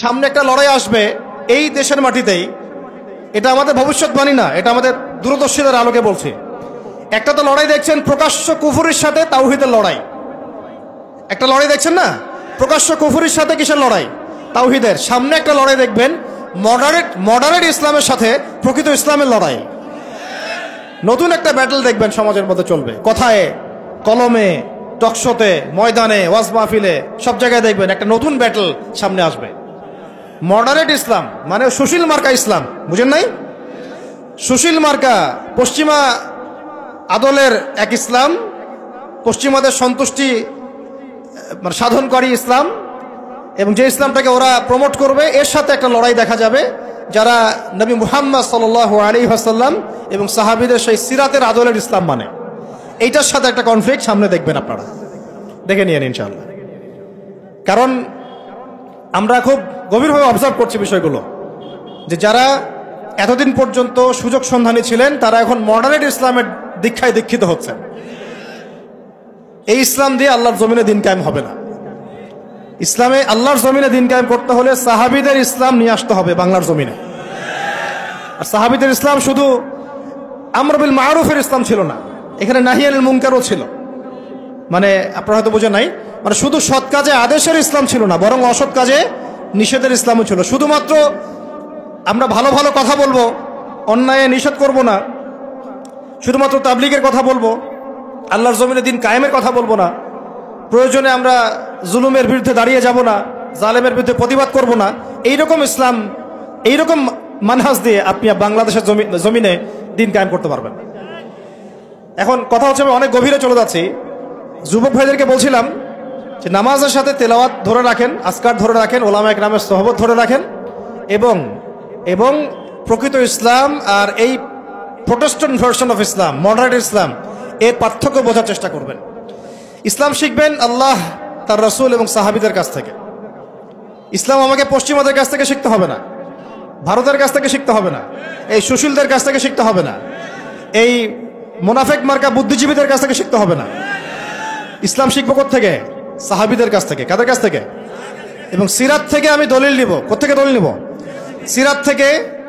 সামনে একটা লড়াই আসবে এই দেশের মাটিতেই। এটা আমাদের ভবিষ্যৎবাণী না, এটা আমাদের দূরদর্শিতার আলোকে বলছি। একটা তো লড়াই দেখছেন প্রকাশ্য কুফুরির সাথে তাওহীদের লড়াই। একটা লড়াই দেখছেন না, প্রকাশ্য কুফুরির সাথে কিসের লড়াই? তাওহীদের। সামনে একটা লড়াই দেখবেন মডারেট ইসলামের সাথে প্রকৃত ইসলামের লড়াই। নতুন একটা ব্যাটল দেখবেন সমাজের মধ্যে চলবে, কথায় কলমে, টকশোতে, ময়দানে, ওয়াজ মাহফিলে, সব জায়গায় দেখবেন একটা নতুন ব্যাটল সামনে আসবে। মডারেট ইসলাম মানে সুশীল মার্কা ইসলাম, বুঝেন নাই? সুশীল মার্কা পশ্চিমা আদলের এক ইসলাম, পশ্চিমাদের সন্তুষ্টি মানে সাধনকারী ইসলাম, এবং যে ইসলামটাকে ওরা প্রমোট করবে এর সাথে একটা লড়াই দেখা যাবে যারা নবী মুহাম্মদ সাল্লাল্লাহু আলাইহি ওয়াসাল্লাম এবং সাহাবীদের সেই সিরাতের আদলের ইসলাম মানে, এইটার সাথে একটা কনফ্লিক্ট সামনে দেখবেন আপনারা, দেখে নিয়েন ইনশাআল্লাহ। কারণ আমরা খুব গভীরভাবে অবজার্ভ করছি বিষয়গুলো, যে যারা এতদিন পর্যন্ত সুযোগ সন্ধানী ছিলেন তারা এখন মডারেট ইসলামের দীক্ষায় দীক্ষিত হচ্ছেন। এই ইসলাম দিয়ে আল্লাহর জমিনে দিন কায়েম হবে না। ইসলামে আল্লাহর জমিনে দিন কায়েম করতে হলে সাহাবীদের ইসলাম নিয়ে আসতে হবে বাংলার জমিনে। আর সাহাবীদের ইসলাম শুধু আমর বিল মারুফের ইসলাম ছিল না, এখানে নাহি আনিল মুনকারও ছিল। মানে আপনারা হয়তো বোঝেন নাই, মানে শুধু সৎ কাজে আদেশের ইসলাম ছিল না, বরং অসৎ কাজে নিষেধের ইসলামও ছিল। শুধুমাত্র আমরা ভালো ভালো কথা বলবো, অন্যায় নিষেধ করব না, শুধুমাত্র তাবলীগের কথা বলবো, আল্লাহর জমিনে দিন কায়েমের কথা বলবো না, প্রয়োজনে আমরা জুলুমের বিরুদ্ধে দাঁড়িয়ে যাব না, জালেমের বিরুদ্ধে প্রতিবাদ করব না, এইরকম ইসলাম, এইরকম মানহাজ দিয়ে আপনি বাংলাদেশের জমিনে দিন কায়েম করতে পারবেন। এখন কথা হচ্ছে, আমি অনেক গভীরে চলে যাচ্ছি। যুবক ভাইদেরকে বলছিলাম যে নামাজের সাথে তেলাওয়াত ধরে রাখেন, আজকার ধরে রাখেন, ওলামা ইকরামের সোহবত ধরে রাখেন, এবং প্রকৃত ইসলাম আর এই প্রোটেস্ট্যান্ট ভার্সন অফ ইসলাম, মডারেট ইসলাম, এর পার্থক্য বোঝার চেষ্টা করবেন। ইসলাম শিখবেন আল্লাহ, তার রাসূল এবং সাহাবীদের কাছ থেকে। ইসলাম আমাকে পশ্চিমাদের কাছ থেকে শিখতে হবে না, ভারতের কাছ থেকে শিখতে হবে না, এই সুশীলদের কাছ থেকে শিখতে হবে না, এই মুনাফেক মার্কা বুদ্ধিজীবীদের কাছ থেকে শিখতে হবে না। ইসলাম শিখবো কোত্থেকে? সাহাবীদের কাছ থেকে। কাদের কাছ থেকে? এবং সিরাত থেকে আমি দলিল নিব। কোত্থেকে দলিল নিব? সিরাত থেকে,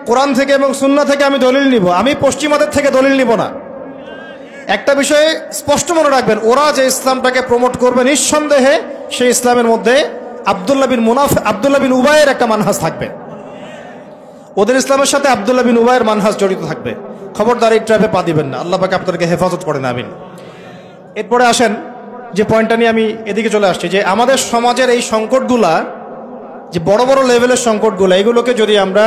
কোরআন থেকে এবং সুন্নাহ থেকে আমি দলিল নিব। আমি পশ্চিমাদের থেকে দলিল নিব না। একটা বিষয়ে স্পষ্ট মনে রাখবেন, ওরা যে ইসলামটাকে প্রমোট করবে নিঃসন্দেহে সেই ইসলামের মধ্যে আব্দুল্লাহ বিন উবাইয়ের একটা মানহাজ থাকবে। ওদের ইসলামের সাথে আব্দুল্লাহ বিন উবাইয়ের মানহাজ জড়িত থাকবে। খবরদার এই ট্র্যাপে পা দিবেন না, আল্লাহ পাক আপনাদেরকে হেফাজত করেন, আমিন। এরপরে আসেন যে পয়েন্টটা নিয়ে আমি এদিকে চলে আসছি, যে আমাদের সমাজের এই সংকটগুলা, যে বড় বড় লেভেলের সংকটগুলো, এগুলোকে যদি আমরা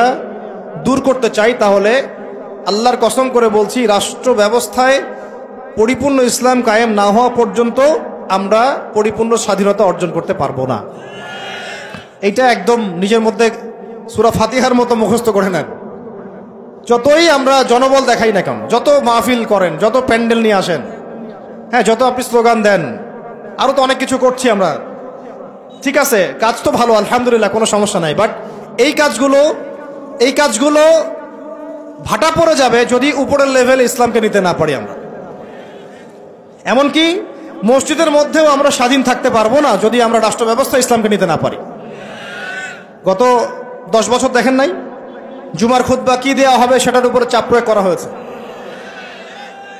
দূর করতে চাই তাহলে আল্লাহর কসম করে বলছি, রাষ্ট্র ব্যবস্থায় পরিপূর্ণ ইসলাম কায়েম না হওয়া পর্যন্ত আমরা পরিপূর্ণ স্বাধীনতা অর্জন করতে পারবো না। এইটা একদম নিজের মধ্যে সূরা ফাতিহার মতো মুখস্থ করে নেন। যতই আমরা জনবল দেখাই না কেন, যত মাহফিল করেন, যত প্যান্ডেল নিয়ে আসেন, হ্যাঁ, যত আপনি স্লোগান দেন, আরো তো অনেক কিছু করছি আমরা, ঠিক আছে, কাজ তো ভালো, আলহামদুলিল্লাহ, কোনো সমস্যা নাই। বাট এই কাজগুলো ভাটা পড়ে যাবে যদি উপরের লেভেলে ইসলামকে নিতে না পারি আমরা। এমনকি মসজিদের মধ্যেও আমরা স্বাধীন থাকতে পারবো না যদি আমরা রাষ্ট্র ব্যবস্থা ইসলামকে নিতে না পারি। গত 10 বছর দেখেন নাই, জুমার খুতবা কি দেওয়া হবে সেটার উপরে চাপ প্রয়োগ করা হয়েছে।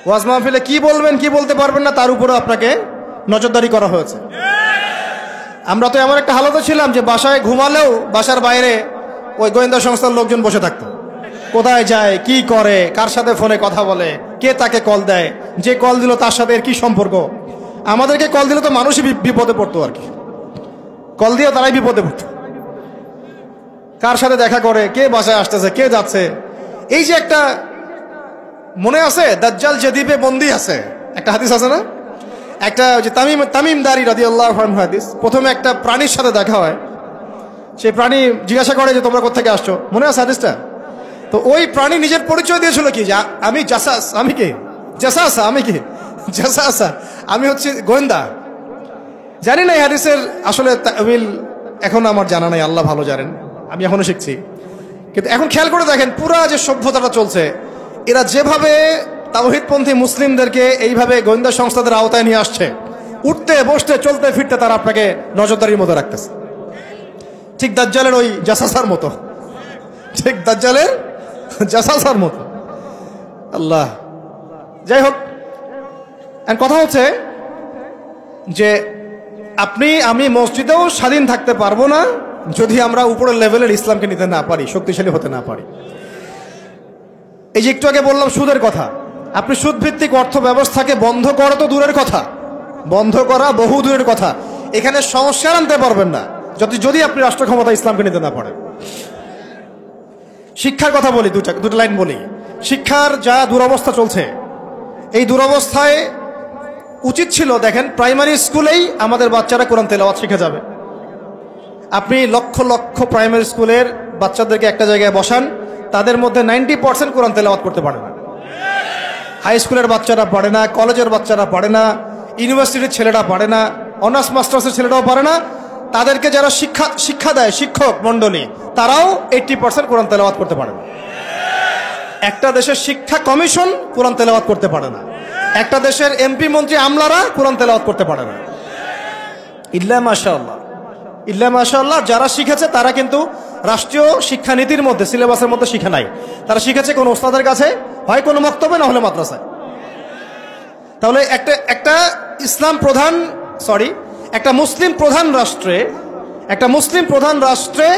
ওয়াজ মাহফিলে কি বলবেন, কি বলতে পারবেন না, তার উপরে আপনাকে নজরদারি করা হয়েছে। আমরা তো এমন একটা হালতে ছিলাম যে বাসায় ঘুমালেও বাসার বাইরে ওই গোয়েন্দা সংস্থার লোকজন বসে থাকতো। কোথায় যায়, কি করে, কার সাথে ফোনে কথা বলে, কে তাকে কল দেয়, যে কল দিল তার সাথে এর কি সম্পর্ক। আমাদেরকে কল দিলে তো মানুষই বিপদে পড়তো, আর কি, কল দিয়ে তারাই বিপদে পড়তো। কার সাথে দেখা করে, কে বাসায় আসতেছে, কে যাচ্ছে। এই যে একটা, মনে আছে দাজ্জাল যে দ্বীপে বন্দী আছে, একটা হাদিস আছে না, একটা যে তামিম দারি রাদিয়াল্লাহু আনহু হাদিস, প্রথমে একটা প্রাণীর সাথে দেখা হয়, সেই প্রাণী জিজ্ঞাসা করে যে তোমরা কোথা থেকে আসছো, মনে আছে হাদিসটা? তো ওই প্রাণী নিজের পরিচয় দিয়েছিল কি, যে আমি জাসাস, আমি কি জাসাস, আমি কি জাসাসা, আমি হচ্ছে গোয়েন্দা। জানি না এই হাদিসের আসলে তাওয়িল এখন আমার জানা নাই, আল্লাহ ভালো জানেন, আমি এখনো শিখছি। কিন্তু এখন খেয়াল করে দেখেন, পুরা যে সভ্যতাটা চলছে, এরা যেভাবে তাওহীদপন্থী মুসলিমদেরকে এইভাবে গোয়েন্দা সংস্থাদের আওতায় নিয়ে আসছে, উঠতে বসতে চলতে ফিরতে তারা আপনাকে নজরদারির মধ্যে রাখতেছে। ঠিক দাজ্জালের ওই জাসাসার মতো, ঠিক দাজ্জালের জাসাসার মতো। আল্লাহ, যাই হোক, কথা হচ্ছে যে আপনি আমি মসজিদেও স্বাধীন থাকতে পারবো না যদি আমরা উপরের লেভেলের ইসলামকে নিতে না পারি, শক্তিশালী হতে না পারি। এই যে একটু আগে বললাম সুদের কথা, আপনি সুদভিত্তিক অর্থ ব্যবস্থাকে বন্ধ করা তো দূরের কথা, বন্ধ করা বহু দূরের কথা, এখানে সংস্কার আনতে পারবেন না যদি আপনি রাষ্ট্র ক্ষমতা ইসলামকে নিতে না পারেন। শিক্ষার কথা বলি, দুটো লাইন বলি। শিক্ষার যা দুরবস্থা চলছে, এই দুরবস্থায় উচিত ছিল, দেখেন প্রাইমারি স্কুলেই আমাদের বাচ্চারা কোরআন তেলাওয়াত শিখে যাবে। আপনি লক্ষ লক্ষ প্রাইমারি স্কুলের বাচ্চাদেরকে একটা জায়গায় বসান, তাদের মধ্যে 90% কোরআন তেলাওয়াত করতে পারে না। হাই স্কুলের বাচ্চারা পারে না, কলেজের বাচ্চারা পারে না, ইউনিভার্সিটির ছেলেরা পারে না, অনার্স মাস্টার্সের ছেলেরাও পারে না। তাদেরকে যারা শিক্ষা দেয় শিক্ষক মণ্ডলী, তারাও 80% কোরআন তেলাওয়াত করতে পারে না। একটা দেশের শিক্ষা কমিশন কোরআন তেলাওয়াত করতে পারে না, একটা দেশের এমপি মন্ত্রী আমলারা কোরআন তেলাওয়াত করতে পারে না। ইল্লা মাশাআল্লাহ, ইল্লা মাশাআল্লাহ, যারা শিখেছে তারা কিন্তু রাষ্ট্রীয় শিক্ষানীতির মধ্যে, সিলেবাসের মধ্যে শিখে নাই, তারা শিখেছে কোনো ওস্তাদের কাছে, হয় কোনো মক্তবে, না হলে মাদ্রাসায়। তাহলে একটা ইসলাম প্রধান একটা মুসলিম প্রধান রাষ্ট্রে, একটা মুসলিম প্রধান রাষ্ট্রে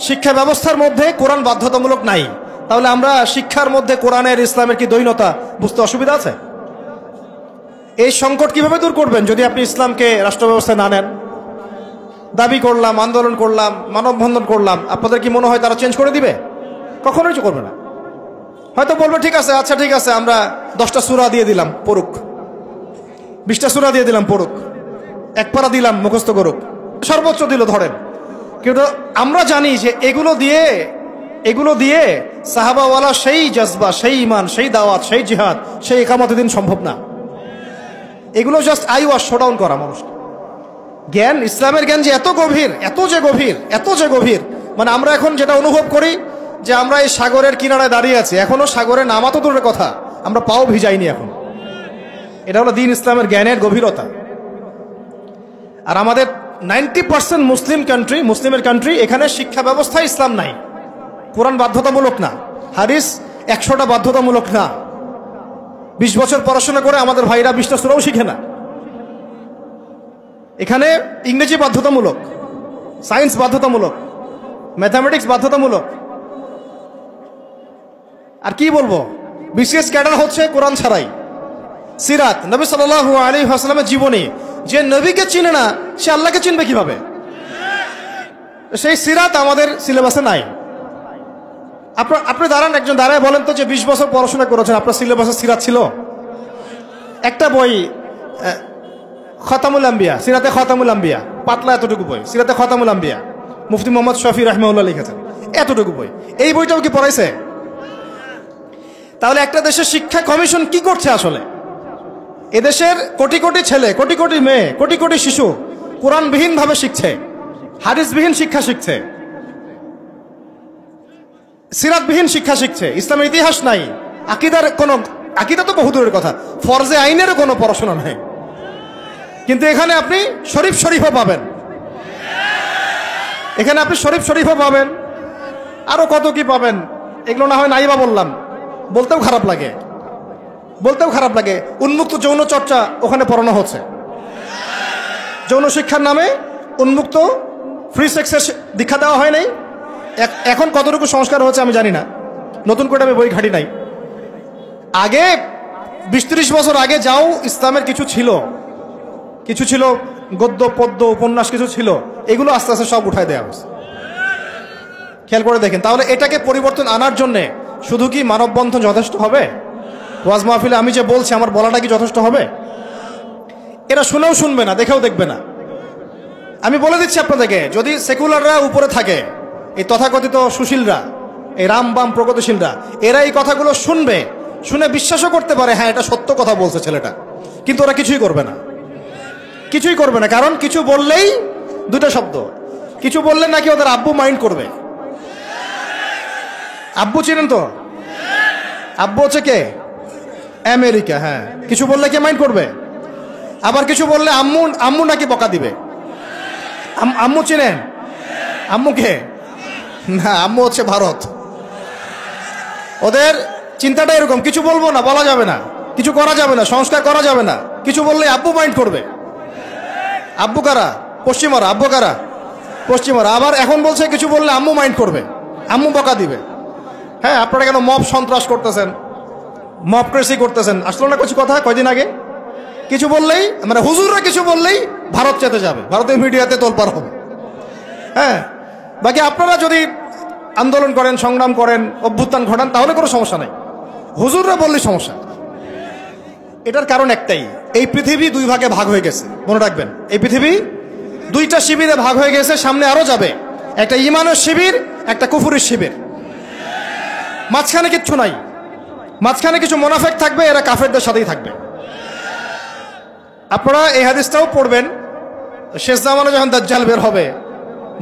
শিক্ষা ব্যবস্থার মধ্যে কোরআন বাধ্যতামূলক নাই, তাহলে আমরা শিক্ষার মধ্যে কোরআনের ইসলামের কি দ্বৈনতা বুঝতে অসুবিধা আছে? এই সংকট কিভাবে দূর করবেন যদি আপনি ইসলামকে রাষ্ট্র ব্যবস্থায় না নেন? দাবি করলাম, আন্দোলন করলাম, মানববন্ধন করলাম, আপনাদের কি মনে হয় তারা চেঞ্জ করে দিবে? কখনোই করবে না। হয়তো বলবে ঠিক আছে, আচ্ছা ঠিক আছে, আমরা 10টা সূরা দিয়ে দিলাম পড়ুক, 20টা সূরা দিয়ে দিলাম পড়ুক, এক পারা দিলাম মুখস্থ করুক, সর্বোচ্চ দিল ধরেন। কিন্তু আমরা জানি যে এগুলো দিয়ে সাহাবাওয়ালা সেই জজবা, সেই ইমান, সেই দাওয়াত, সেই জিহাদ, সেই ইকামতের দিন সম্ভব না। এগুলো জাস্ট আই ওয়াশ, শোডাউন করা মানুষকে। জ্ঞান, ইসলামের জ্ঞান যে এত গভীর, এত যে গভীর, মানে আমরা এখন যেটা অনুভব করি যে আমরা এই সাগরের কিনারায় দাঁড়িয়ে আছি, এখনো সাগরে নামা তো দূরের কথা, আমরা পাও ভিজাইনি এখন। এটা হলো দ্বীন ইসলামের জ্ঞানের গভীরতা। আর আমাদের 90% মুসলিমের কান্ট্রি, এখানে শিক্ষা ব্যবস্থায় ইসলাম নাই। কোরআন বাধ্যতামূলক না, হাদিস 100টা বাধ্যতামূলক না। 20 বছর পড়াশোনা করে আমাদের ভাইরা 20টা সূরাও শিখে না। এখানে ইংরেজি বাধ্যতামূলক, সায়েন্স বাধ্যতামূলক, ম্যাথামেটিক্স বাধ্যতামূলক। আর কি বলবো, বিসিএস ক্যাডার হচ্ছে কোরআন ছাড়াই। সিরাত, নবী সাল্লাল্লাহু আলাইহি ওয়াসাল্লামের জীবনী, যে নবীকে চিনে না সে আল্লাহকে চিনবে কিভাবে? সেই সিরাত আমাদের সিলেবাসে নাই। আপনি দাঁড়ান, একজন দাঁড়ায় বলেন তো যে 20 বছর পড়াশোনা করেছেন, আপনার সিলেবাসে সিরাত ছিল? একটা বই, খতামুল আম্বিয়া, সিরাতে খতামুল আম্বিয়া, পাতলা এতটুকু বই, সিরাতে খতামুল আম্বিয়া, মুফতি মোহাম্মদ শফি রাহিমাহুল্লাহ লিখেছেন, এতটুকু বই। এই বইটাও কি পড়াইছে? তাহলে একটা দেশের শিক্ষা কমিশন কি করছে আসলে? এদেশের কোটি কোটি ছেলে, কোটি কোটি মেয়ে, কোটি কোটি শিশু কোরআনবিহীন ভাবে শিখছে, হাদিসবিহীন শিক্ষা শিখছে, সিরাতবিহীন শিক্ষা শিখছে, ইসলামের ইতিহাস নাই, আকিদা তো বহুদূরের কথা, ফরজে আইনেরও কোনো পড়াশোনা নাই। কিন্তু এখানে আপনি শরীফও পাবেন, এখানে আপনি শরীফও পাবেন, আরো কত কি পাবেন। এগুলো না হয় নাই বা বললাম, বলতেও খারাপ লাগে। উন্মুক্ত যৌন চর্চা ওখানে পড়ানো হচ্ছে, যৌন শিক্ষার নামে উন্মুক্ত ফ্রি সেক্সের দীক্ষা দেওয়া হয় নাই। এখন কতটুকু সংস্কার হচ্ছে আমি জানি না, নতুন করে আমি বই ঘাটি নাই। আগে 20-30 বছর আগে যাও ইসলামের কিছু ছিল, গদ্য পদ্য উপন্যাস কিছু ছিল, এগুলো আস্তে আস্তে সব উঠায় দেওয়া হচ্ছে। খেয়াল করে দেখেন। তাহলে এটাকে পরিবর্তন আনার জন্য শুধু কি মানববন্ধন যথেষ্ট হবে? ওয়াজ মাহফিলে আমি যে বলছি, আমার বলাটা কি যথেষ্ট হবে? এরা শুনেও শুনবে না, দেখেও দেখবে না। আমি বলে দিচ্ছি আপনাদেরকে, যদি সেকুলাররা উপরে থাকে, এই তথাকথিত সুশীলরা, এই রাম বাম প্রগতিশীলরা, এরা এই কথাগুলো শুনে বিশ্বাসও করতে পারে, হ্যাঁ এটা সত্য কথা বলছে ছেলেটা, কিন্তু ওরা কিছুই করবে না। কারণ কিছু বললেই দুটো শব্দ, কিছু বললে নাকি ওদের আব্বু মাইন্ড করবে। আব্বু চিনেন তো? আব্বু হচ্ছে কে? আমেরিকা। হ্যাঁ, কিছু বললে কে মাইন্ড করবে? আবার কিছু বললে আম্মু নাকি বকা দিবে। আম্মু চিনেন? আম্মুকে না, আম্মু হচ্ছে ভারত। ওদের চিন্তাটা এরকম, কিছু বলবো না, বলা যাবে না, কিছু করা যাবে না, সংস্কার করা যাবে না, কিছু বললে আব্বু মাইন্ড করবে। আব্বু কারা? পশ্চিমারা। আব্বু কারা? পশ্চিমারা। আবার এখন বলছে কিছু বললে আম্মু মাইন্ড করবে, আম্মু বকা দিবে। হ্যাঁ, আপনারা কেন মব সন্ত্রাস করতেছেন, মবক্রেসি করতেছেন? আসলো না কিছু কথা কয়দিন আগে? কিছু বললেই, মানে হুজুররা কিছু বললেই ভারত চেতে যাবে, ভারতের মিডিয়াতে তোলপাড় হবে। হ্যাঁ, বাকি আপনারা যদি আন্দোলন করেন, সংগ্রাম করেন, অভ্যুত্থান ঘটান, তাহলে কোনো সমস্যা নেই। হুজুররা বললেই সমস্যা। এটার কারণ একটাই, এই পৃথিবী দুই ভাগে ভাগ হয়ে গেছে। মনে রাখবেন, এই পৃথিবী দুইটা শিবিরে ভাগ হয়ে গেছে, সামনে আরো যাবে। একটা ঈমানের শিবির, একটা কুফুরের শিবির। মাঝখানে কিচ্ছু নাই, মাঝখানে কিছু মুনাফিক থাকবে, এরা কাফেরদের সাথেই থাকবে। আপনারা এই হাদিসটাও পড়বেন, শেষ জামানে যখন দাজ্জাল বের হবে,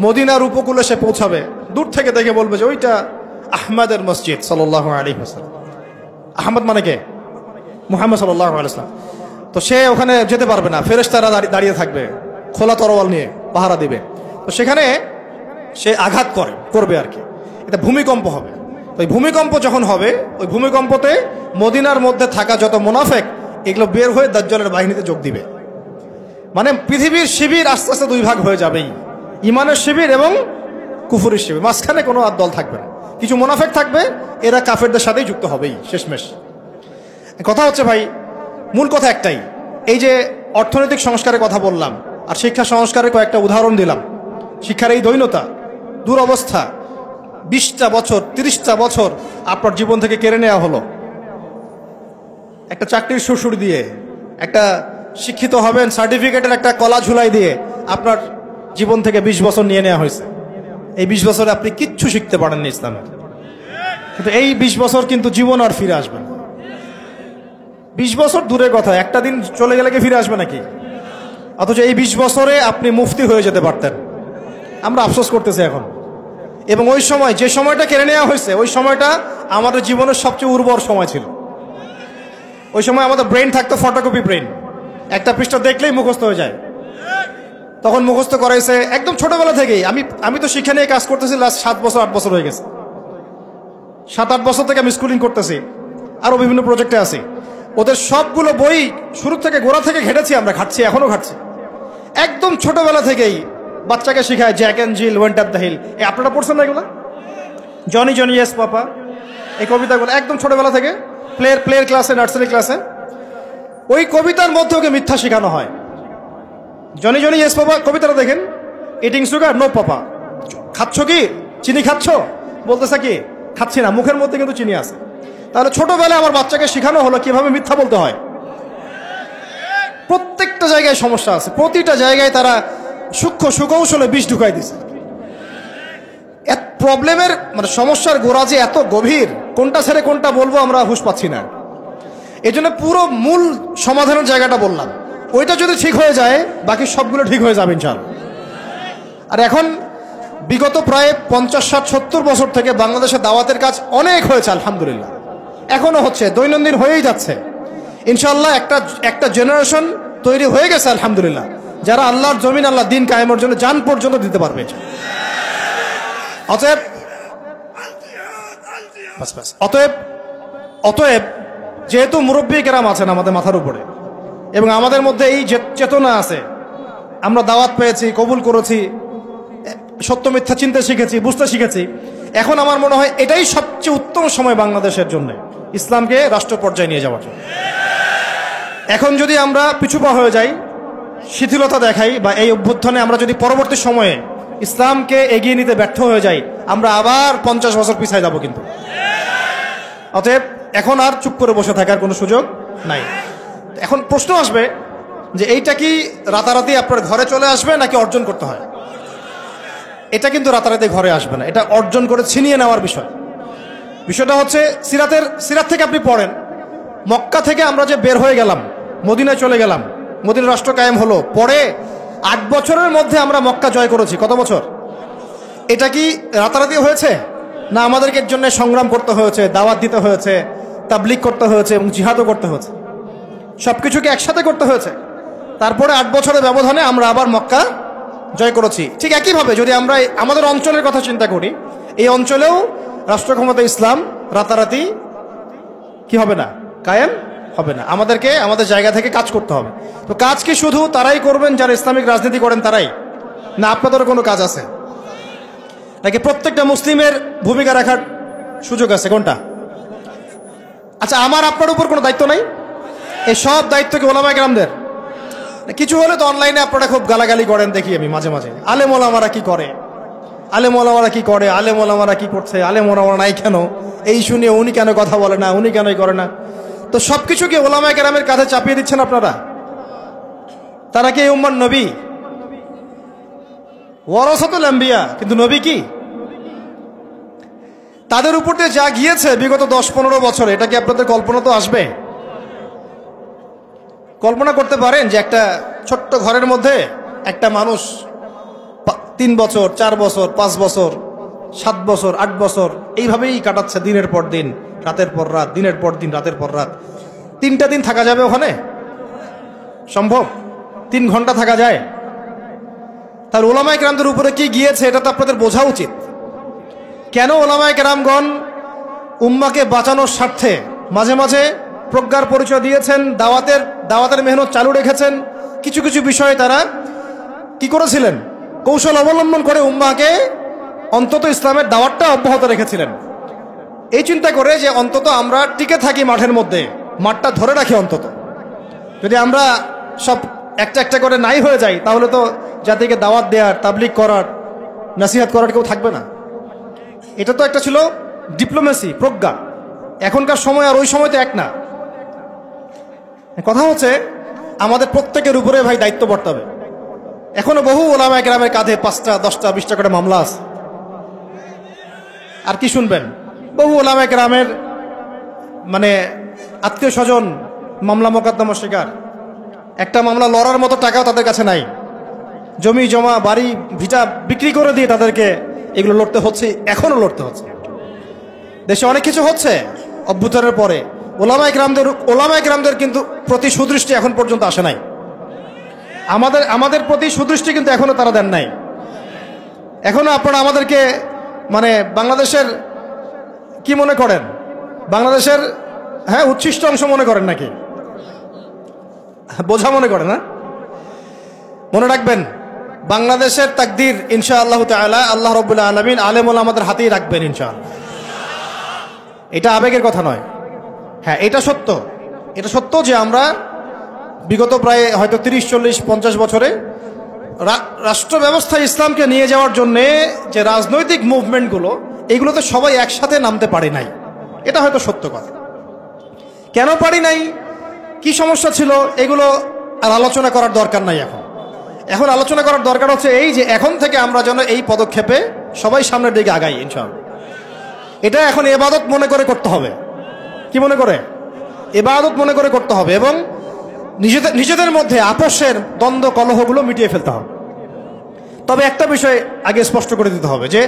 মদিনার উপকূলে সে পৌঁছাবে, দূর থেকে দেখে বলবে যে ওইটা আহমদের মসজিদ সাল্লাল্লাহু আলাইহি ওয়াসাল্লাম। আহমদ মানে কে? মুহাম্মদ সাল্লাল্লাহু আলাইহি ওয়াসাল্লাম। তো সে ওখানে যেতে পারবে না, ফেরেশতারা দাঁড়িয়ে থাকবে খোলা তরোয়াল নিয়ে, পাহারা দিবে। তো সেখানে সে আঘাত করবে আর কি, এটা ভূমিকম্প হবে। তো ওই ভূমিকম্প যখন হবে, ওই ভূমিকম্পতে মদিনার মধ্যে থাকা যত মুনাফিক, এগুলো বের হয়ে দাজ্জালের বাহিনীতে যোগ দিবে। মানে পৃথিবীর শিবির আস্তে আস্তে দুই ভাগ হয়ে যাবেই, ঈমানের শিবির এবং কুফুরের শিবির। মাঝখানে কোনো আর দল থাকবে না, কিছু মুনাফিক থাকবে, এরা কাফেরদের সাথেই যুক্ত হবেই শেষমেশ। কথা হচ্ছে ভাই, মূল কথা একটাই, এই যে অর্থনৈতিক সংস্কারের কথা বললাম আর শিক্ষা সংস্কারের কয়েকটা উদাহরণ দিলাম। শিক্ষার এই দৈন্যতা, দুরবস্থা, 20টা বছর 30টা বছর আপনার জীবন থেকে কেড়ে নেওয়া হলো একটা চাকরির সুরসুর দিয়ে, একটা শিক্ষিত হবেন সার্টিফিকেটের একটা কলা ঝুলাই দিয়ে আপনার জীবন থেকে 20 বছর নিয়ে নেওয়া হয়েছে। এই 20 বছরে আপনি কিচ্ছু শিখতে পারেননি ইসলামের, কিন্তু এই 20 বছর কিন্তু জীবন আর ফিরে আসবে না। 20 বছর দূরের কথা, একটা দিন চলে গেলে কি ফিরে আসবে নাকি? অথচ এই 20 বছরে আপনি মুফতি হয়ে যেতে পারতেন। আমরা আফসোস করতেছি এখন। এবং ওই সময়, যে সময়টা কেড়ে নেওয়া হয়েছে, ওই সময়টা আমাদের জীবনের সবচেয়ে উর্বর সময় ছিল। ওই সময় আমাদের ব্রেন থাকতো ফটোকপি ব্রেন, একটা পৃষ্ঠা দেখলেই মুখস্থ হয়ে যায়। তখন মুখস্থ করাইছে একদম ছোটবেলা থেকেই। আমি তো শিক্ষা নিয়ে কাজ করতেছি লাস্ট 7 বছর 8 বছর হয়ে গেছে। 7-8 বছর থেকে আমি স্কুলিং করতেছি, আরও বিভিন্ন প্রজেক্টে আছি। ওদের সবগুলো বই শুরু থেকে গোড়া থেকে ঘেটেছি, আমরা ঘাটছি, এখনো ঘাটছি। একদম ছোটবেলা থেকেই বাচ্চাকে শেখায় Jack and Jill went up the hill. আপনারা পড়ছেন না এগুলো? জনি জনি ইয়েস পাপা, এই কবিতাগুলো একদম ছোটবেলা থেকে প্লেয়ার ক্লাসে, নার্সারি ক্লাসে ওই কবিতার মধ্যে ওকে মিথ্যা শেখানো হয়। জনি জনি ইয়েস পাপা কবিতাটা দেখেন, ইটিং সুগার নো পাপা, খাচ্ছ কি চিনি খাচ্ছ, বলতেছে কি খাচ্ছি না, মুখের মধ্যে কিন্তু চিনি আছে। তাহলে ছোটবেলায় আমার বাচ্চাকে শেখানো হলো কিভাবে মিথ্যা বলতে হয়। প্রত্যেকটা জায়গায় সমস্যা আছে, প্রতিটা জায়গায় তারা সূক্ষ্ম সুকৌশলে বিষ ঢুকাই দিছে। প্রবলেমের মানে সমস্যার গোড়া যে এত গভীর, কোনটা ছেড়ে কোনটা বলবো আমরা হুঁশ পাচ্ছি না। এই জন্য পুরো মূল সমাধানের জায়গাটা বললাম, ওইটা যদি ঠিক হয়ে যায় বাকি সবগুলো ঠিক হয়ে যাবে ইনশাআল্লাহ। আর এখন বিগত প্রায় 50, 60, 70 বছর থেকে বাংলাদেশে দাওয়াতের কাজ অনেক হয়েছে আলহামদুলিল্লাহ, এখনো হচ্ছে, দৈনন্দিন হয়েই যাচ্ছে ইনশাআল্লাহ। একটা জেনারেশন তৈরি হয়ে গেছে আলহামদুলিল্লাহ, যারা আল্লাহর জমিন, আল্লাহ দিন কায়েমের জন্য জান পর্যন্ত দিতে পারবে। অতএব যেহেতু মুরব্বী কেরাম আছেন আমাদের মাথার উপরে এবং আমাদের মধ্যে এই চেতনা আছে, আমরা দাওয়াত পেয়েছি, কবুল করেছি, সত্য মিথ্যা চিনতে শিখেছি, বুঝতে শিখেছি, এখন আমার মনে হয় এটাই সবচেয়ে উত্তম সময় বাংলাদেশের জন্য ইসলামকে রাষ্ট্র পর্যায়ে নিয়ে যাওয়ার জন্য। এখন যদি আমরা পিছুপা হয়ে যাই, শিথিলতা দেখাই, বা এই অভ্যুত্থানে আমরা যদি পরবর্তী সময়ে ইসলামকে এগিয়ে নিতে ব্যর্থ হয়ে যাই, আমরা আবার 50 বছর পিছায় যাব কিন্তু। অতএব এখন আর চুপ করে বসে থাকার কোনো সুযোগ নাই। এখন প্রশ্ন আসবে যে এইটা কি রাতারাতি আপনার ঘরে চলে আসবে নাকি অর্জন করতে হয়? এটা কিন্তু রাতারাতি ঘরে আসবে না, এটা অর্জন করে ছিনিয়ে নেওয়ার বিষয়। বিষয়টা হচ্ছে সিরাত থেকে আপনি পড়েন, মক্কা থেকে আমরা যে বের হয়ে গেলাম, মদিনায় চলে গেলাম, মদিনা রাষ্ট্র কায়েম হলো, পরে 8 বছরের মধ্যে আমরা মক্কা জয় করেছি। কত বছর? এটা কি রাতারাতি হয়েছে না আমাদেরকে এর জন্য সংগ্রাম করতে হয়েছে, দাওয়াত দিতে হয়েছে, তাবলীগ করতে হয়েছে এবং জিহাদও করতে হয়েছে, সবকিছুকে একসাথে করতে হয়েছে। তারপরে 8 বছরের ব্যবধানে আমরা আবার মক্কা জয় করেছি। ঠিক একইভাবে যদি আমরা আমাদের অঞ্চলের কথা চিন্তা করি, এই অঞ্চলেও রাষ্ট্র ক্ষমতা ইসলাম রাতারাতি কি হবে না, কায়েম হবে না। আমাদেরকে আমাদের জায়গা থেকে কাজ করতে হবে। তো কাজ কি শুধু তারাই করবেন যারা ইসলামিক রাজনীতি করেন তারাই, না আপনাদেরও কোনো কাজ আছে নাকি প্রত্যেকটা মুসলিমের ভূমিকা রাখার সুযোগ আছে? কোনটা? আচ্ছা, আমার আপনার উপর কোনো দায়িত্ব নাই? এই সব দায়িত্ব কি ওলামায়ে কেরামদের? কিছু হলে তো অনলাইনে আপনারা খুব গালাগালি করেন, দেখি আমি মাঝে মাঝে, আলেম ওলামারা কি করে, আলেম ওলামারা কি করে, আলেম ওলামারা কি করছে, আলেম ওলামারা নাই কেন, এই শুনিয়ে উনি কেন কথা বলে না, উনি কেনই করে না। তো সবকিছু কি ওলামায়ে কেরামের কাঁধে চাপিয়ে দিচ্ছেন আপনারা? তারা কি এই উম্মার নবী? ওয়ারাসাতুল আম্বিয়া, কিন্তু নবী কি? তাদের উপর দিয়ে যা গিয়েছে বিগত 10-15 বছরে, এটা কি আপনাদের কল্পনা তো আসবে? কল্পনা করতে পারেন যে একটা ছোট্ট ঘরের মধ্যে একটা মানুষ 3 বছর, 4 বছর, 5 বছর, 7 বছর, 8 বছর এইভাবেই কাটাচ্ছে, দিনের পর দিন, রাতের পর রাত, দিনের পর দিন, রাতের পর রাত। 3টা দিন থাকা যাবে ওখানে? সম্ভব? 3 ঘন্টা থাকা যায়? তার ওলামায়ে কেরামদের উপরে কি গিয়েছে এটা তো আপনাদের বোঝা উচিত। কেন ওলামায়ে কেরামগণ উম্মাকে বাঁচানোর স্বার্থে মাঝে মাঝে প্রজ্ঞার পরিচয় দিয়েছেন, দাওয়াতের মেহনত চালু রেখেছেন। কিছু কিছু বিষয়ে তারা কি করেছিলেন, কৌশল অবলম্বন করে উম্মাকে অন্তত ইসলামের দাওয়াতটা অব্যাহত রেখেছিলেন, এই চিন্তা করে যে অন্তত আমরা টিকে থাকি মাঠের মধ্যে, মাঠটা ধরে রাখি। অন্তত যদি আমরা সব একটা একটা করে নাই হয়ে যাই, তাহলে তো জাতিকে দাওয়াত দেওয়ার, তাবলিগ করার, নসিহত করার কেউ থাকবে না। এটা তো একটা ছিল ডিপ্লোমেসি, প্রজ্ঞা। এখনকার সময় আর ওই সময় তো এক না। কথা হচ্ছে আমাদের প্রত্যেকের উপরে ভাই দায়িত্ব বর্তাবে। এখনো বহু ওলামায়ে কেরামের কাঁধে 5টা, 10টা, 20টা করে মামলা আছে। আর কি শুনবেন? বহু ওলামায়ে কেরামের মানে আত্মীয় স্বজন মামলা মোকদ্দমা শিকার। একটা মামলা লড়ার মতো টাকাও তাদের কাছে নাই। জমি জমা, বাড়ি ভিটা বিক্রি করে দিয়ে তাদেরকে এগুলো লড়তে হচ্ছে, এখনো লড়তে হচ্ছে। দেশে অনেক কিছু হচ্ছে অভ্যুত্থানের পরে, ওলামায়ে কেরামদের কিন্তু প্রতি সুদৃষ্টি এখন পর্যন্ত আসে নাই। আমাদের প্রতি সুদৃষ্টি কিন্তু এখনো তারা দেন নাই। এখনো আপনারা আমাদেরকে মানে বাংলাদেশের কি মনে করেন? বাংলাদেশের উচ্ছিষ্ট অংশ মনে করেন নাকি? বোঝা মনে করেন না? মনে রাখবেন, বাংলাদেশের তাকদীর ইনশাআল্লাহ তাআলা আল্লাহ রাব্বুল আলামিন আলেম ওলামাদের হাতেই রাখবেন ইনশাআল্লাহ। এটা আবেগের কথা নয়। হ্যাঁ, এটা সত্য। এটা সত্য যে আমরা বিগত প্রায় হয়তো 30-40-50 বছরে রাষ্ট্র ব্যবস্থায় ইসলামকে নিয়ে যাওয়ার জন্যে যে রাজনৈতিক মুভমেন্টগুলো, এইগুলোতে সবাই একসাথে নামতে পারে নাই। এটা হয়তো সত্য কথা। কেন পারি নাই, কি সমস্যা ছিল, এগুলো আর আলোচনা করার দরকার নাই। এখন আলোচনা করার দরকার হচ্ছে এই যে এখন থেকে আমরা যেন এই পদক্ষেপে সবাই সামনের দিকে আগাই ইনশাআল্লাহ। এটা এখন ইবাদত মনে করে করতে হবে। কি মনে করে? ইবাদত মনে করে করতে হবে, এবং নিজেদের মধ্যে আপোষের দ্বন্দ্ব কলহগুলো মিটিয়ে ফেলতে হবে। তবে একটা বিষয় আগে স্পষ্ট করে দিতে হবে যে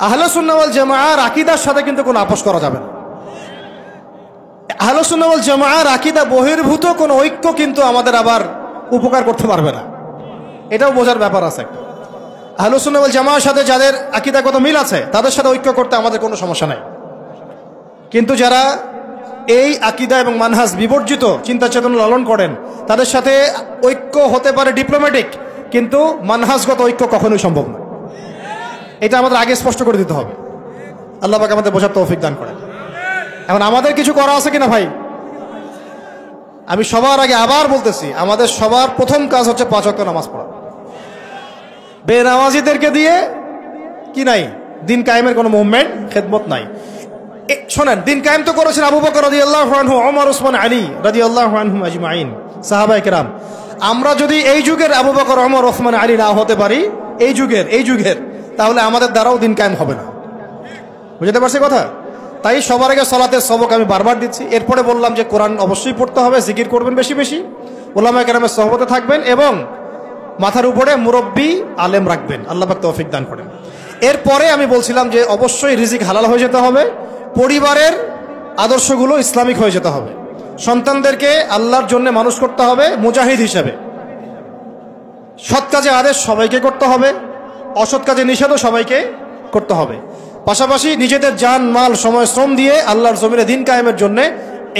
আহলে সুন্নাহ ওয়াল জামাআর আকীদার সাথে কিন্তু কোনো আপোষ করা যাবে না। আহলে সুন্নাহ ওয়াল জামাআর আকীদা বহির্ভূত কোনো ঐক্য কিন্তু আমাদের আবার উপকার করতে পারবে না। এটাও বোঝার ব্যাপার আছে। আহলে সুন্নাহ ওয়াল জামাআর সাথে যাদের আকীদাগত মিল আছে তাদের সাথে ঐক্য করতে আমাদের কোনো সমস্যা নাই। কিন্তু যারা এই আকীদা এবং মানহাজ বিবর্জিত চিন্তা চেতনা লালন করেন, তাদের সাথে ঐক্য হতে পারে ডিপ্লোম্যাটিক, কিন্তু মানহাজগত ঐক্য কখনোই সম্ভব না। এটা আমাদের আগে স্পষ্ট করে দিতে হবে। আল্লাহ পাক আমাদের বোঝার তৌফিক দান করেন। এখন আমাদের কিছু করা আছে কিনা ভাই? আমি সবার আগে আবার বলতেছি, আমাদের সবার প্রথম কাজ হচ্ছে 5 ওয়াক্ত নামাজ পড়া। বেনামাজিদেরকে দিয়ে কি নাই, দিন কায়েমের কোনো মুভমেন্ট, খেদমত নাই। শোনেন, দিন কায়েম তো করেছেন আবু বকর রাদিয়াল্লাহু আনহু, ওমর, ওসমান, আলী রাদিয়াল্লাহু আনহুম আজমাইন, সাহাবায়ে কেরাম। আমরা যদি এই যুগের আবু বকর, ওমর, ওসমান, আলী না হতে পারি, এই যুগের, তাহলে আমাদের দ্বারাও দিন কায়েম হবে না। বুঝতে পারছি কথা? তাই সবার আগে সালাতের সবক আমি বারবার দিচ্ছি। এরপরে বললাম যে কোরআন অবশ্যই পড়তে হবে, জিকির করবেন বেশি বেশি, উলামায়ে কেরামের সোহবতে থাকবেন, এবং মাথার উপরে মুরব্বী আলেম রাখবেন। আল্লাহ পাক তৌফিক দান করেন। এরপরে আমি বলছিলাম যে অবশ্যই রিজিক হালাল হয়ে যেতে হবে, পরিবারের আদর্শগুলো ইসলামিক হয়ে যেতে হবে, সন্তানদেরকে আল্লাহর জন্য মানুষ করতে হবে মুজাহিদ হিসেবে। সৎ কাজে আদেশ সবাইকে করতে হবে, অসৎ কাজে নিষেধও সবাইকে করতে হবে। পাশাপাশি নিজেদের জান মাল সময় শ্রম দিয়ে আল্লাহর জমিনে দিন কায়েমের জন্য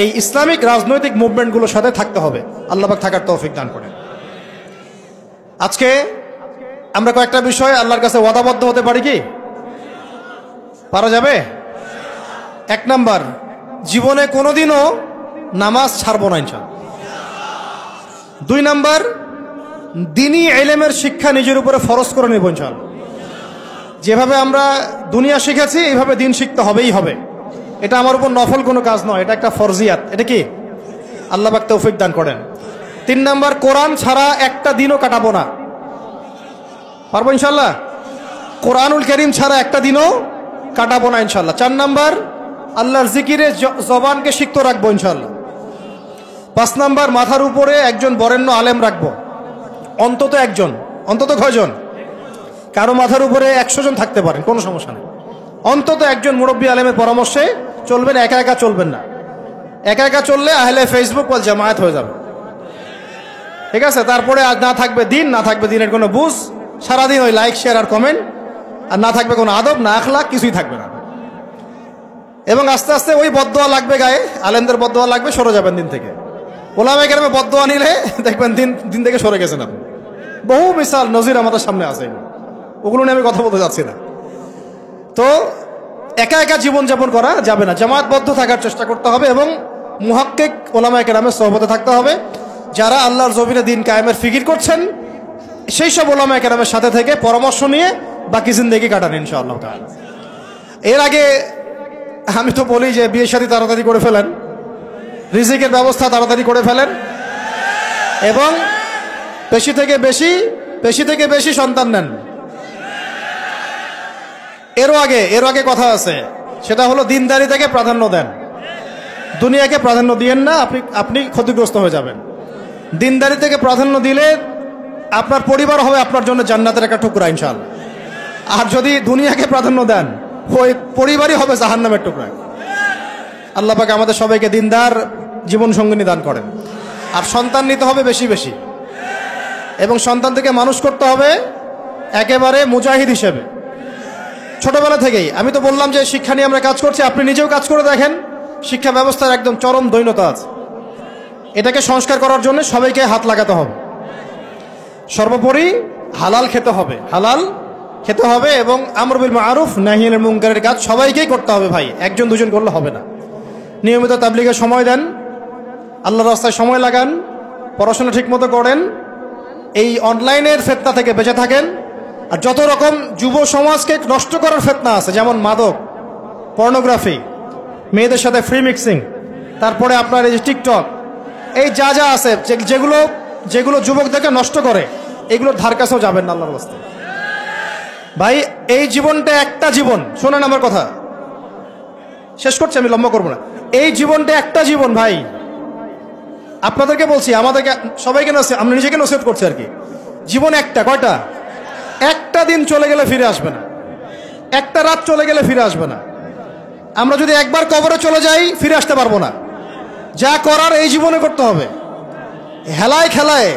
এই ইসলামিক রাজনৈতিক মুভমেন্টগুলোর সাথে থাকতে হবে। আল্লাহ পাক থাকার তৌফিক দান করেন। আজকে আমরা কয়েকটা বিষয় আল্লাহর কাছে ওয়াদাবদ্ধ হতে পারি কি? পারা যাবে? 1 নাম্বার, জীবনে কোনোদিনও নামাজ ছাড়বো না ইনশাআল্লাহ। 2 নাম্বার, দ্বীনি ইলমের শিক্ষা নিজের উপরে ফরজ করে নেব ইনশাআল্লাহ। যেভাবে আমরা দুনিয়া শিখেছি এইভাবে দিন শিখতে হবেই হবে। এটা আমার উপর নফল কোনো কাজ নয়, এটা একটা ফরজিয়াত। এটা কি? আল্লাহ পাক তৌফিক দান করেন। 3 নাম্বার, কোরআন ছাড়া একটা দিনও কাটাবো না। পারবো ইনশাআল্লাহ? কোরআনুল কারীম ছাড়া একটা দিনও কাটাবো না ইনশাআল্লাহ। 4 নাম্বার, আল্লাহর জিকিরে জবানকে সিক্ত রাখবো ইনশাআল্লাহ। 5 নাম্বার, মাথার উপরে একজন বরেণ্য আলেম রাখবো, অন্তত একজন। অন্তত কয়জন? কারো মাথার উপরে 100 জন থাকতে পারেন, কোনো সমস্যা নেই। অন্তত একজন মুরব্বী আলেমের পরামর্শে চলবেন, একা একা চলবেন না। একা একা চললে আহলে ফেসবুক ওয়াল জামায়াত হয়ে যাবে, ঠিক আছে? তারপরে আজ না থাকবে দিন, না থাকবে দিনের কোনো বুঝ, সারাদিন ওই লাইক শেয়ার আর কমেন্ট, আর না থাকবে কোনো আদব, না আখলাক, কিছুই থাকবে না। এবং আস্তে আস্তে ওই বদদোয়া লাগবে গায়ে, আলেমদের বদদোয়া লাগবে, সরে যাবেন দিন থেকে। ওলামায়ে কেরামের বদদোয়া নিলে দেখবেন দিন থেকে সরে গেছেন আপনি। বহু মিসাল নজির আমাদের সামনে আছে, ওগুলো নিয়ে আমি কথা বলতে যাচ্ছি না। তো একা একা জীবনযাপন করা যাবে না, জামায়াতবদ্ধ থাকার চেষ্টা করতে হবে এবং মুহাক্কিক ওলামায়ে কেরামের সোহবতে থাকতে হবে। যারা আল্লাহর জমিনে দিন কায়েমের ফিকির করছেন সেই সব ওলামায়ে কেরামের সাথে থেকে পরামর্শ নিয়ে বাকি জিন্দেগি কাটান ইনশাআল্লাহ তাআলা। এর আগে আমি তো বলি যে বিয়ে শাদী তাড়াতাড়ি করে ফেলেন, রিজিকের ব্যবস্থা তাড়াতাড়ি করে ফেলেন এবং বেশি থেকে বেশি সন্তান নেন। এর আগে কথা আছে, সেটা হলো দিনদারি থেকে প্রাধান্য দেন, দুনিয়াকে প্রাধান্য দিয়েন না, আপনি ক্ষতিগ্রস্ত হয়ে যাবেন। দিনদারি থেকে প্রাধান্য দিলে আপনার পরিবার হবে আপনার জন্য জান্নাতের একটা টুকরা ইনশাআল্লাহ। আর যদি দুনিয়াকে প্রাধান্য দেন, ওই পরিবারই হবে জাহান্নামের টুকরা। আল্লাহ পাক আমাদের সবাইকে দিনদার জীবন সঙ্গিনী দান করেন। আর সন্তান নিতে হবে বেশি বেশি, এবং সন্তান থেকে মানুষ করতে হবে একেবারে মুজাহিদ হিসেবে ছোটবেলা থেকেই। আমি তো বললাম যে শিক্ষা নিয়ে আমরা কাজ করছি, আপনি নিজেও কাজ করে দেখেন। শিক্ষা ব্যবস্থার একদম চরম দৈন্যতা আছে, এটাকে সংস্কার করার জন্য সবাইকে হাত লাগাতে হবে। সর্বোপরি হালাল খেতে হবে এবং আমর বিল মারুফ নাহি আনিল মুনকারের কাজ সবাইকেই করতে হবে ভাই, একজন দুজন করলে হবে না। নিয়মিত তাবলীগে সময় দেন, আল্লাহর রাস্তায় সময় লাগান, পড়াশোনা ঠিকমতো করেন, এই অনলাইনের ফিতনা থেকে বেঁচে থাকেন। আর যত রকম যুব সমাজকে নষ্ট করার ফিতনা আছে, যেমন মাদক, পর্নোগ্রাফি, মেয়েদের সাথে ফ্রি মিক্সিং, তারপরে আপনার এই যে টিকটক, এই যা আছে যেগুলো যুবকদেরকে নষ্ট করে, এগুলোর ধার কাছেও যাবেন না আল্লাহর রাস্তায়। ভাই এই জীবনটা একটা জীবন, শোনেন আমার কথা, শেষ করছি, আমি লম্বা করবো না। এই জীবনটা একটা জীবন ভাই, আপনাদেরকে বলছি, আমাদেরকে সবাইকে আমরা নিজেকে নসিহত করছি আর কি। জীবন একটা, কয়টা? একটা দিন চলে গেলে ফিরে আসবে না, একটা রাত চলে গেলে ফিরে আসবে না। আমরা যদি একবার কবরে চলে যাই ফিরে আসতে পারবো না। যা করার এই জীবনে করতে হবে। হেলায় খেলায়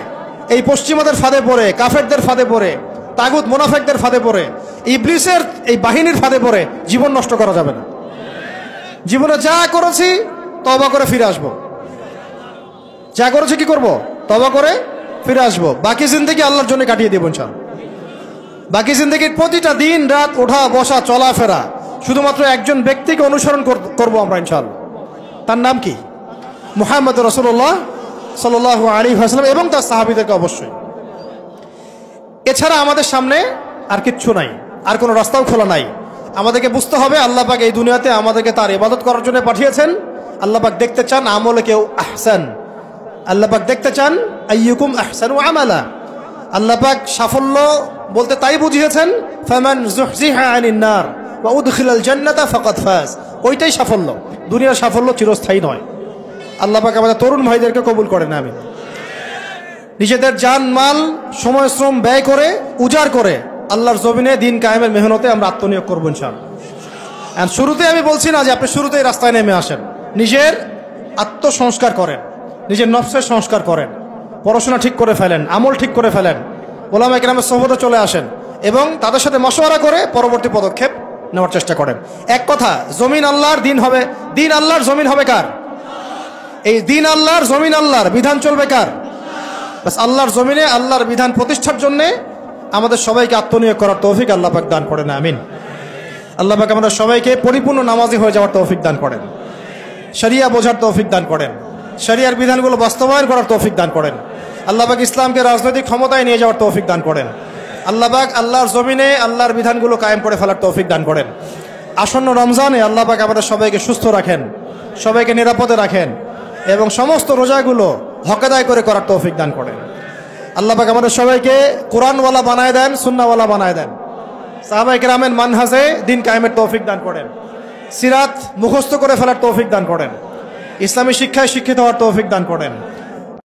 এই পশ্চিমাদের ফাঁদে পড়ে, কাফেরদের ফাঁদে পড়ে, তাগুত মুনাফিকদের ফাঁদে পড়ে, ইবলিসের এই বাহিনীর ফাঁদে পড়ে জীবন নষ্ট করা যাবে না। জীবনে যা করেছি তওবা করে ফিরে আসবো, যা করেছি কি করব? তওবা করে ফিরে আসবো। বাকি জিন্দেগি আল্লাহর জন্য কাটিয়ে দেব ইনশাআল্লাহ। বাকি জিন্দেগির প্রতিটা দিন রাত, ওঠা বসা চলাফেরা শুধুমাত্র একজন ব্যক্তিকে অনুসরণ করবো আমরা ইনশাআল্লাহ। তার নাম কি? মুহাম্মদ রাসূলুল্লাহ সাল্লাল্লাহু আলাইহি ওয়াসাল্লাম এবং তার সাহাবীদেরকে অবশ্যই। এছাড়া আমাদের সামনে আর কিচ্ছু নাই, আর কোনো রাস্তাও খোলা নাই। আমাদেরকে বুঝতে হবে আল্লাহ পাক এই দুনিয়াতে আমাদেরকে তার ইবাদত করার জন্য পাঠিয়েছেন। আল্লাহ পাক দেখতে চান আমলে কেউ আহসান, আল্লাহ পাক দেখতে চান আইয়ুকুম আহসানু আমালা। আল্লাহ পাক সাফল্য বলতে তাই বুঝিয়েছেন, ফামান যুহজিহা আনিন নার ওয়া উদখিলাল জান্নাতা ফাকাদ ফাজ। ওইটাই সাফল্য, দুনিয়ার সাফল্য চিরস্থায়ী নয়। আল্লাহ পাক আমাদের তরুণ ভাইদেরকে কবুল করেন, আমিন। নিজেদের জান মাল সময় শ্রম ব্যয় করে উজাড় করে আল্লাহর জমিনে দিন কায়েমের মেহনতে আমরা আত্মনিয়োগ করবো ইনশাআল্লাহ। আর শুরুতে আমি বলছি না যে আপনি শুরুতেই রাস্তায় নেমে আসেন, নিজের আত্মসংস্কার করেন, নিজের নফসের সংস্কার করেন, পড়াশোনা ঠিক করে ফেলেন, আমল ঠিক করে ফেলেন, ওলামায়ে কেরামের সোহবতে চলে আসেন এবং তাদের সাথে মশওয়ারা করে পরবর্তী পদক্ষেপ নেওয়ার চেষ্টা করেন। এক কথা, জমিন আল্লাহর, দিন হবে, দিন আল্লাহর, জমিন হবে কার? এই দিন আল্লাহর, জমিন আল্লাহর, বিধান চলবে কার? বাস আল্লাহর জমিনে আল্লাহর বিধান প্রতিষ্ঠার জন্যে আমাদের সবাইকে আত্মনিয়োগ করার তৌফিক আল্লাহ পাক দান করেন, আমিন। আল্লাহ পাক আমাদের সবাইকে পরিপূর্ণ নামাজি হয়ে যাওয়ার তৌফিক দান করেন, শরিয়া বোঝার তৌফিক দান করেন, শরিয়ার বিধানগুলো বাস্তবায়ন করার তৌফিক দান করেন। আল্লাহ পাক ইসলামকে রাজনৈতিক ক্ষমতায় নিয়ে যাওয়ার তৌফিক দান করেন। আল্লাহ পাক আল্লাহর জমিনে আল্লাহর বিধানগুলো কায়েম করে ফেলার তৌফিক দান করেন। আসন্ন রমজানে আল্লাহ পাক আমাদের সবাইকে সুস্থ রাখেন, সবাইকে নিরাপদে রাখেন এবং সমস্ত রোজাগুলো হক আদায় করে করার তৌফিক দান করেন। আল্লাহ পাক আমাদের সবাইকে কোরআনওয়ালা বানায় দেন, সুন্নাহওয়ালা বানায় দেন। সাহাবায়ে কেরামের মানহাজে দিন কায়েমের তৌফিক দান করেন, সিরাত মুখস্থ করে ফেলার তৌফিক দান করেন, ইসলামী শিক্ষায় শিক্ষিত হওয়ার তৌফিক দান করেন।